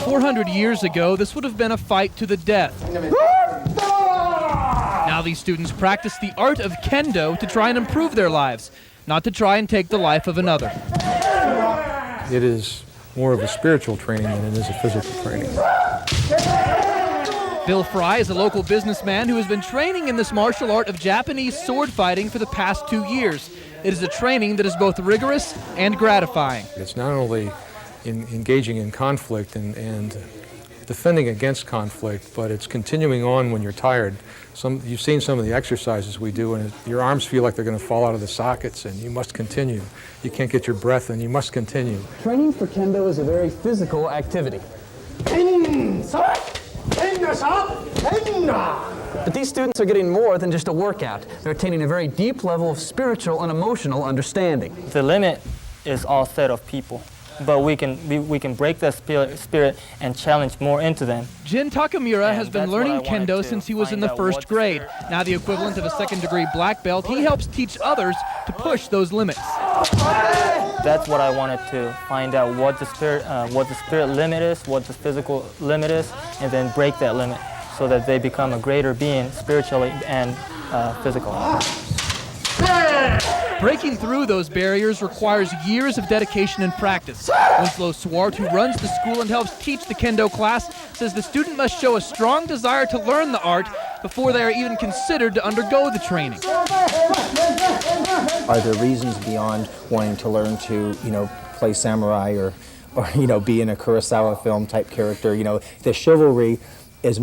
400 years ago, this would have been a fight to the death. Now these students practice the art of Kendo to try and improve their lives, not to try and take the life of another. It is more of a spiritual training than it is a physical training. Bill Fry is a local businessman who has been training in this martial art of Japanese sword fighting for the past 2 years. It is a training that is both rigorous and gratifying. It's not only engaging in conflict and defending against conflict, but it's continuing on when you're tired. You've seen some of the exercises we do, and your arms feel like they're going to fall out of the sockets, and you must continue. You can't get your breath, and you must continue. Training for Kendo is a very physical activity. But these students are getting more than just a workout. They're attaining a very deep level of spiritual and emotional understanding. The limit is all set of people, but we can break that spirit and challenge more into them. Jin Takamura has been learning Kendo since he was in the first grade. Now the equivalent of a second-degree black belt, he helps teach others to push those limits. That's what I wanted to find out, what the spirit limit is, what the physical limit is, and then break that limit so that they become a greater being spiritually and physically. Breaking through those barriers requires years of dedication and practice. Winslow Swart, who runs the school and helps teach the Kendo class, says the student must show a strong desire to learn the art before they are even considered to undergo the training. Are there reasons beyond wanting to learn to, play samurai or be in a Kurosawa film type character? The chivalry is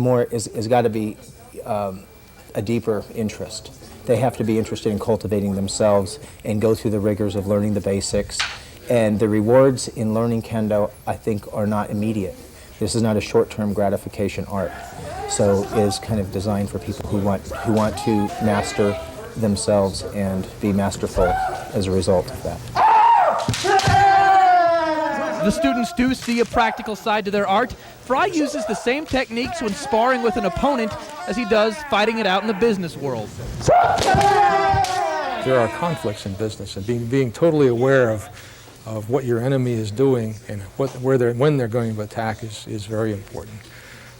got to be a deeper interest. They have to be interested in cultivating themselves and go through the rigors of learning the basics. And the rewards in learning Kendo, I think, are not immediate. This is not a short-term gratification art. So it is kind of designed for people who want to master themselves and be masterful as a result of that. The students do see a practical side to their art. Fry uses the same techniques when sparring with an opponent as he does fighting it out in the business world. There are conflicts in business, and being totally aware of what your enemy is doing and when they're going to attack is very important.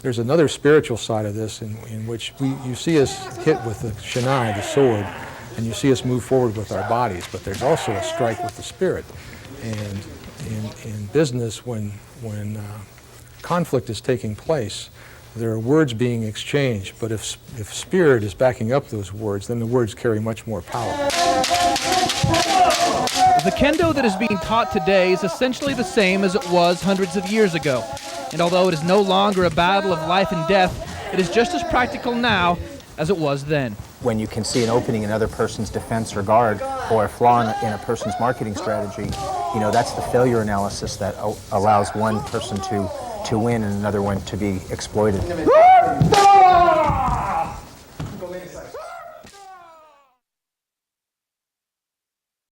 There's another spiritual side of this in which you see us hit with the shinai, the sword, and you see us move forward with our bodies, but there's also a strike with the spirit. And in business, when conflict is taking place, there are words being exchanged, but if spirit is backing up those words, then the words carry much more power. The Kendo that is being taught today is essentially the same as it was hundreds of years ago. And although it is no longer a battle of life and death, it is just as practical now as it was then. When you can see an opening in another person's defense or guard, or a flaw in a person's marketing strategy, that's the failure analysis that allows one person to win and another one to be exploited.